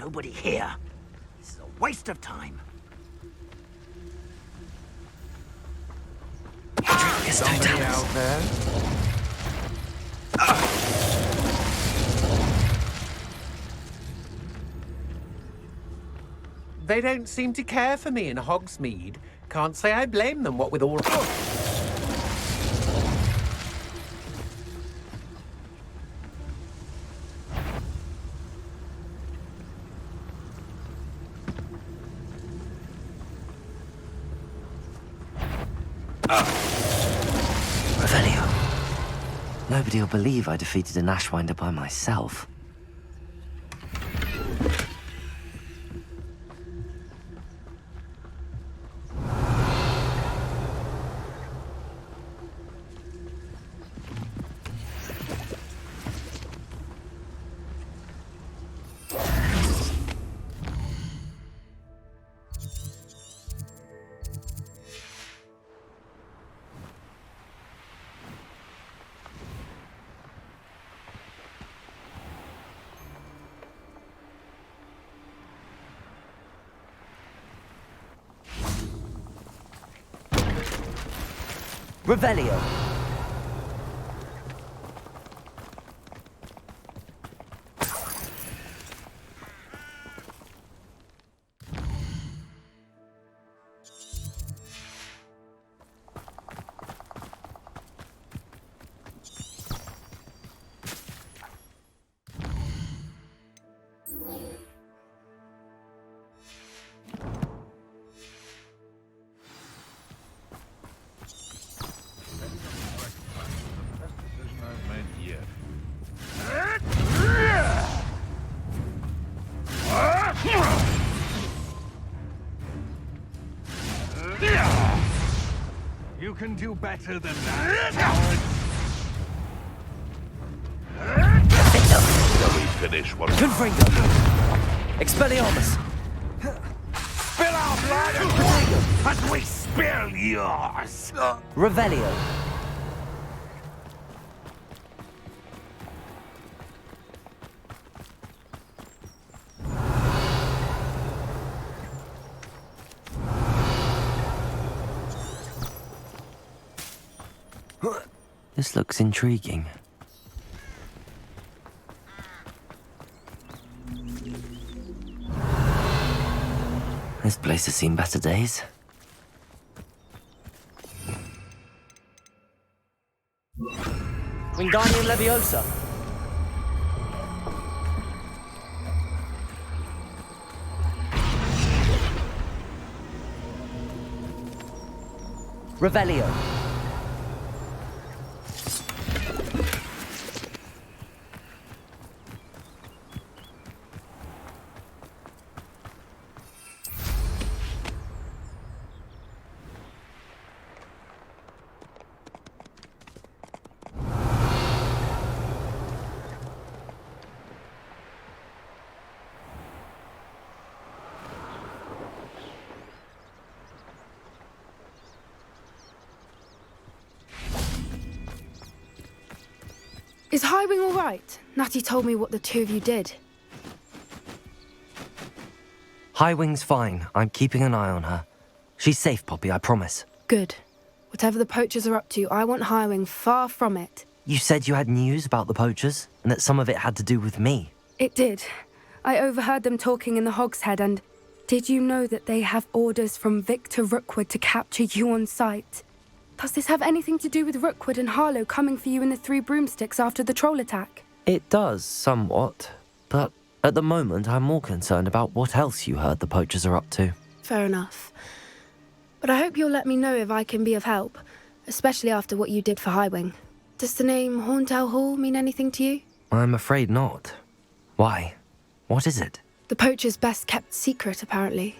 nobody here. This is a waste of time. Somebody out there? They don't seem to care for me in Hogsmeade. Can't say I blame them, what with all... Revelio. Nobody will believe I defeated an Ashwinder by myself. Revelio. You can do better than that. Shall we finish what? Confringo. Expelliarmus. Spill our blood as we spill yours. Revelio. This looks intriguing. This place has seen better days. Wingardium Leviosa. Revelio. Is Highwing all right? Natty told me what the two of you did. Highwing's fine. I'm keeping an eye on her. She's safe, Poppy, I promise. Good. Whatever the poachers are up to, I want Highwing far from it. You said you had news about the poachers, and that some of it had to do with me. It did. I overheard them talking in the Hogshead, and did you know that they have orders from Victor Rookwood to capture you on sight? Does this have anything to do with Rookwood and Harlow coming for you in the Three Broomsticks after the troll attack? It does, somewhat. But at the moment, I'm more concerned about what else you heard the poachers are up to. Fair enough. But I hope you'll let me know if I can be of help, especially after what you did for Highwing. Does the name Horntail Hall mean anything to you? I'm afraid not. Why? What is it? The poachers' best-kept secret, apparently.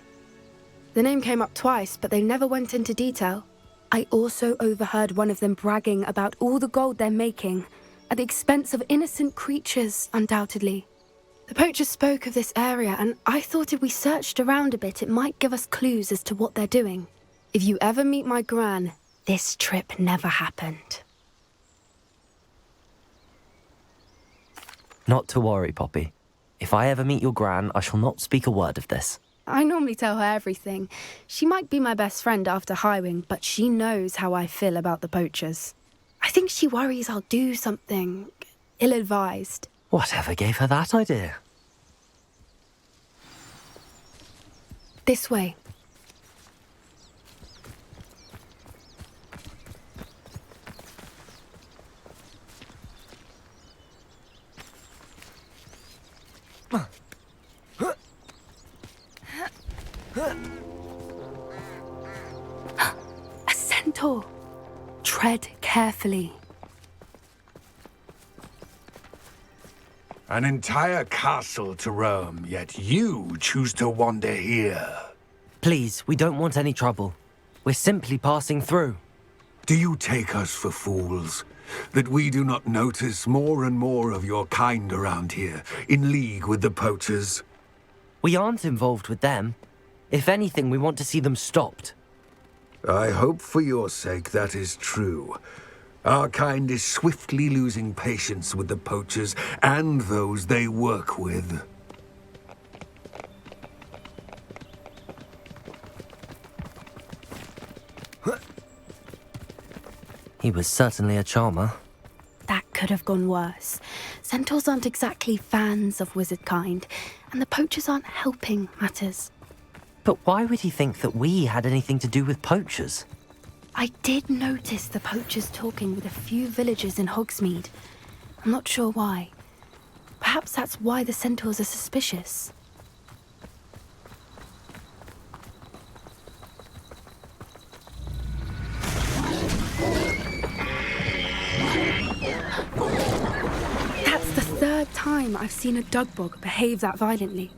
The name came up twice, but they never went into detail. I also overheard one of them bragging about all the gold they're making, at the expense of innocent creatures, undoubtedly. The poachers spoke of this area, and I thought if we searched around a bit, it might give us clues as to what they're doing. If you ever meet my gran, this trip never happened. Not to worry, Poppy. If I ever meet your gran, I shall not speak a word of this. I normally tell her everything. She might be my best friend after Highwing, but she knows how I feel about the poachers. I think she worries I'll do something ill-advised. Whatever gave her that idea? This way. A centaur. Tread carefully. An entire castle to roam, yet you choose to wander here. Please, we don't want any trouble. We're simply passing through. Do you take us for fools? That we do not notice more and more of your kind around here, in league with the poachers? We aren't involved with them. If anything, we want to see them stopped. I hope for your sake that is true. Our kind is swiftly losing patience with the poachers and those they work with. He was certainly a charmer. That could have gone worse. Centaurs aren't exactly fans of wizard kind, and the poachers aren't helping matters. But why would he think that we had anything to do with poachers? I did notice the poachers talking with a few villagers in Hogsmeade. I'm not sure why. Perhaps that's why the centaurs are suspicious. That's the third time I've seen a dugbog behave that violently.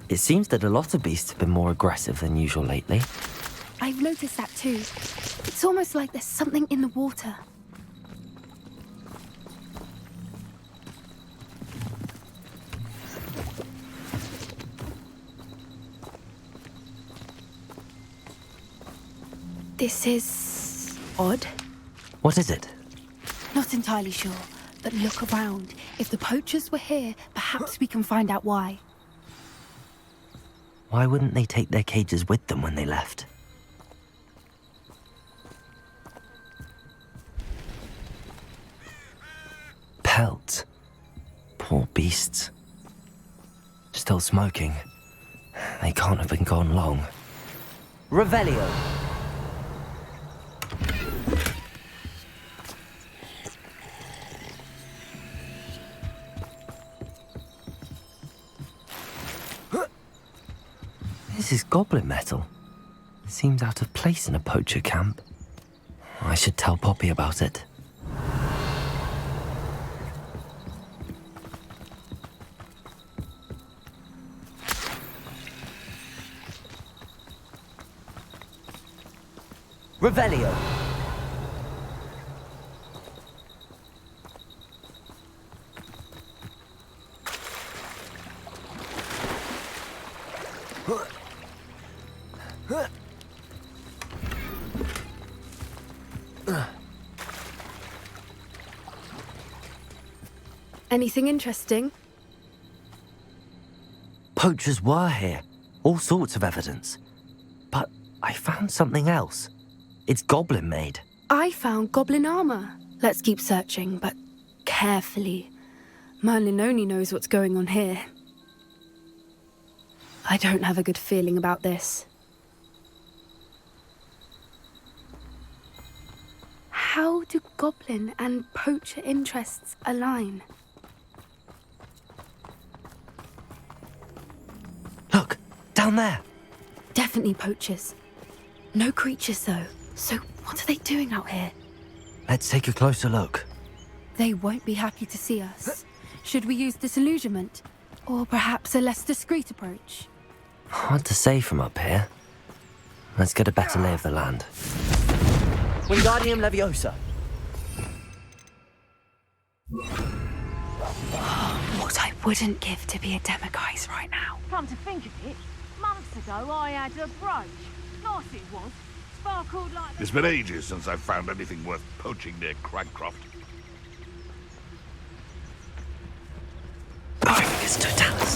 It seems that a lot of beasts have been more aggressive than usual lately. I've noticed that too. It's almost like there's something in the water. This is odd. What is it? Not entirely sure, but look around. If the poachers were here, perhaps we can find out why. Why wouldn't they take their cages with them when they left? Pelts. Poor beasts. Still smoking. They can't have been gone long. Revelio! This is goblin metal. Seems out of place in a poacher camp. I should tell Poppy about it. Revelio! Anything interesting? Poachers were here. All sorts of evidence. But I found something else. It's goblin made. I found goblin armor. Let's keep searching, but carefully. Merlin only knows what's going on here. I don't have a good feeling about this. How do goblin and poacher interests align? Look, down there. Definitely poachers. No creatures, though. So what are they doing out here? Let's take a closer look. They won't be happy to see us. Should we use disillusionment? Or perhaps a less discreet approach? Hard to say from up here. Let's get a better lay of the land. Wingardium Leviosa. What I wouldn't give to be a demiguise right now. Come to think of it, months ago I had a brooch. Nice it was. Sparkled like... It's been ages since I've found anything worth poaching near Cragcroft. Pyricus totalis.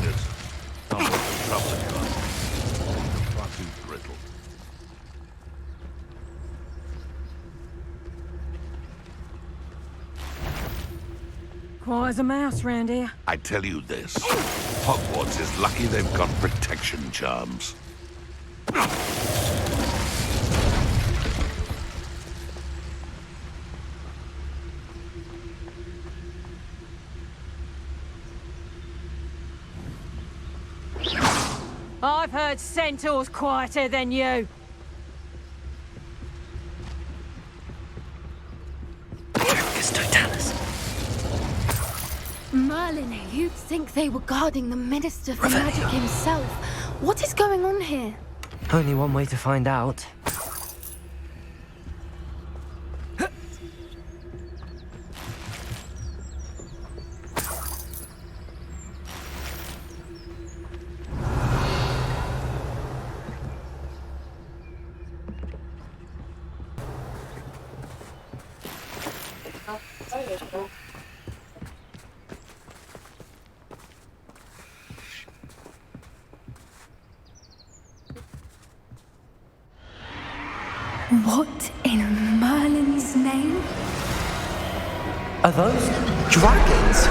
invaders. Not worth the trouble it costs. Far too brittle. Quiet as a mouse round here. I tell you this, Hogwarts is lucky they've got protection charms. I've heard centaurs quieter than you. Merlin, you'd think they were guarding the Minister for Magic himself. What is going on here? Only one way to find out. What in Merlin's name? Are those dragons?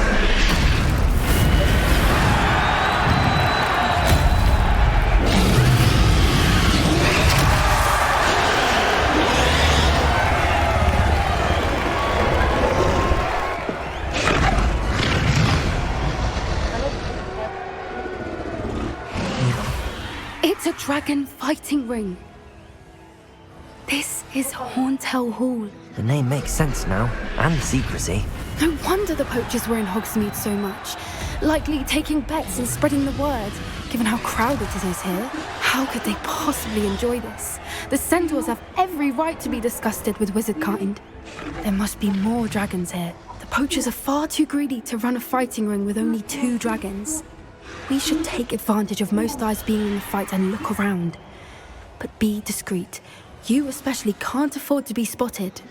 It's a dragon fighting ring. This is Hauntel Hall. The name makes sense now, and the secrecy. No wonder the poachers were in Hogsmeade so much. Likely taking bets and spreading the word, given how crowded it is here. How could they possibly enjoy this? The centaurs have every right to be disgusted with wizard kind. There must be more dragons here. The poachers are far too greedy to run a fighting ring with only 2 dragons. We should take advantage of most eyes being in the fight and look around. But be discreet. You especially can't afford to be spotted.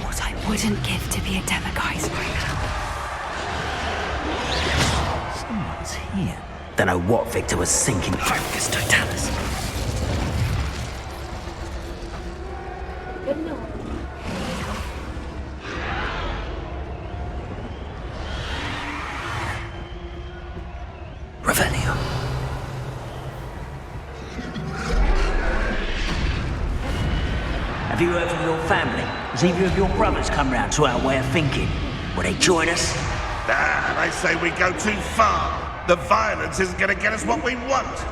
What I wouldn't give to be a demiguise right now. Someone's here. Don't know what Victor was thinking. Focus, Totalis. Revelio. Have you heard from your family? Has either of your brothers come round to our way of thinking? Will they join us? Ah, they say we go too far. The violence isn't going to get us what we want.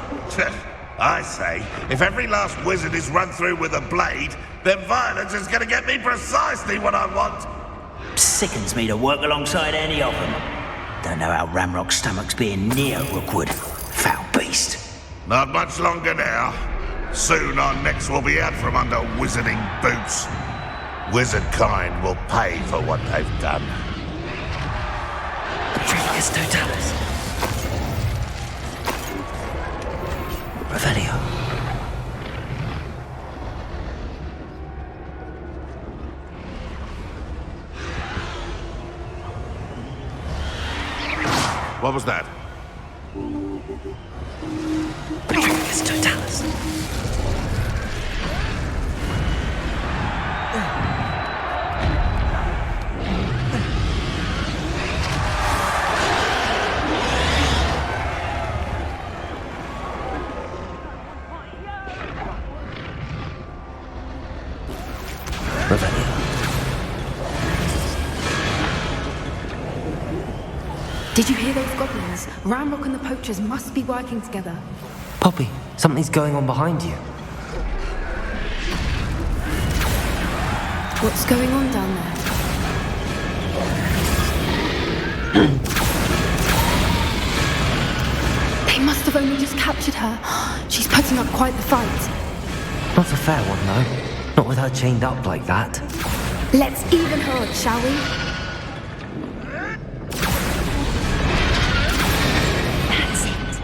I say, if every last wizard is run through with a blade, then violence is going to get me precisely what I want. Sickens me to work alongside any of them. Don't know how Ramrock's stomach's being near Rookwood. Foul beast. Not much longer now. Soon our necks will be out from under wizarding boots. Wizard kind will pay for what they've done. Focus, Totalis. Revelio. What was that? Focus, Totalis. Did you hear those goblins? Ramrock and the poachers must be working together. Poppy, something's going on behind you. What's going on down there? They must have only just captured her. She's putting up quite the fight. Not a fair one, though. Not with her chained up like that. Let's even her up, shall we? That's it.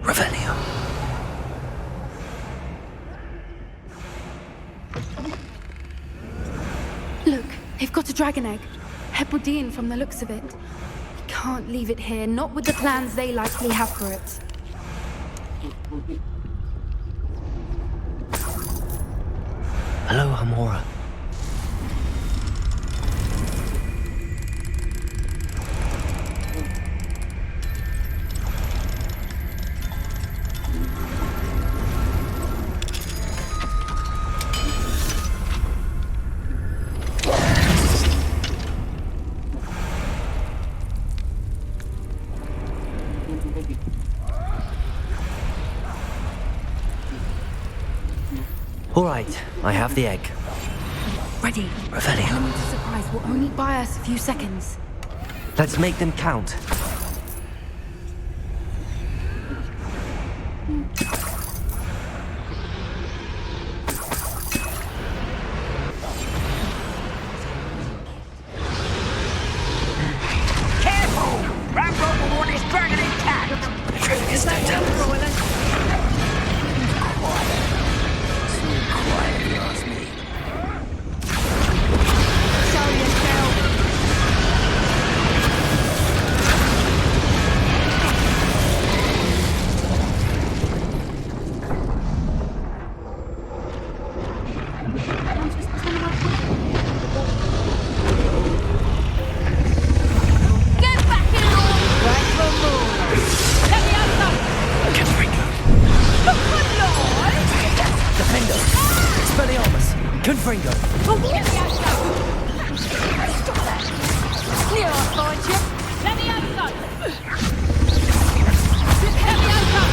Revelio. Look, they've got got a dragon egg. Hebridean from the looks of it. We can't leave it here, not with the plans they likely have for it. Hello, Hamora. All right, I have the egg. Ready. Revelio. Element of surprise will only buy us a few seconds. Let's make them count. Careful! Rambo will want his dragon intact! Is that Quiet, if you ask me. Show yourself. Get back in order! Right for more! Let me out! Defender! Expelliarmus! Confringo! Here, I'll find you. Let me out, son. Let me out, son.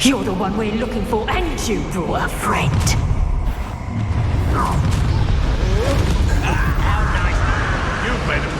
You're the one we're looking for, and you brought a friend. You better.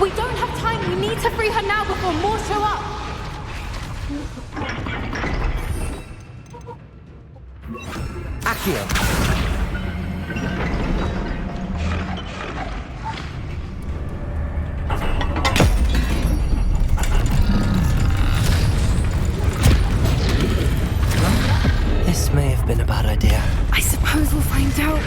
We don't have time. We need to free her now before more show up. Accio! This may have been a bad idea. I suppose we'll find out.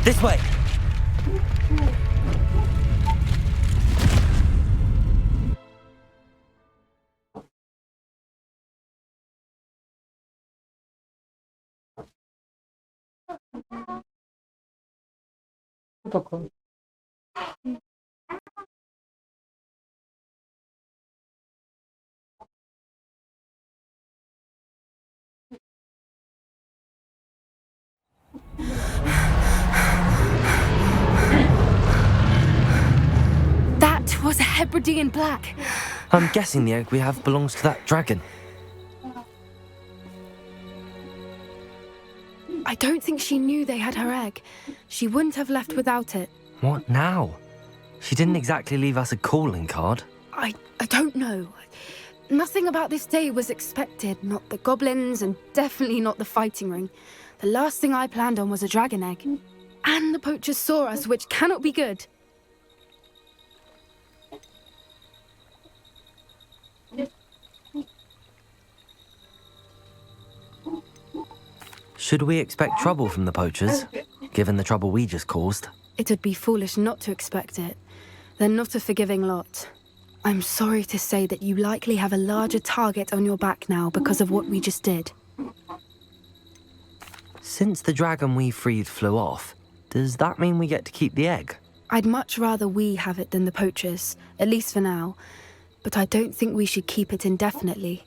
This way! Hebridean black. I'm guessing the egg we have belongs to that dragon. I don't think she knew they had her egg. She wouldn't have left without it. What now? She didn't exactly leave us a calling card. I don't know. Nothing about this day was expected. Not the goblins, and definitely not the fighting ring. The last thing I planned on was a dragon egg. And the poachers saw us, which cannot be good. Should we expect trouble from the poachers, given the trouble we just caused? It would be foolish not to expect it. They're not a forgiving lot. I'm sorry to say that you likely have a larger target on your back now because of what we just did. Since the dragon we freed flew off, does that mean we get to keep the egg? I'd much rather we have it than the poachers, at least for now. But I don't think we should keep it indefinitely.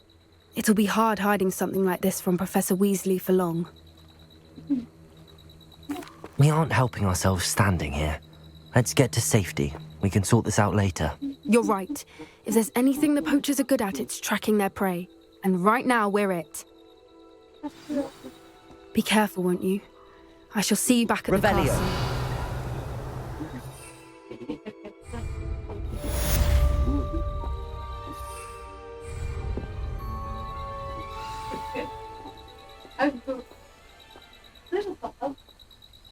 It'll be hard hiding something like this from Professor Weasley for long. We aren't helping ourselves standing here. Let's get to safety. We can sort this out later. You're right. If there's anything the poachers are good at, it's tracking their prey. And right now, we're it. Be careful, won't you? I shall see you back at the castle.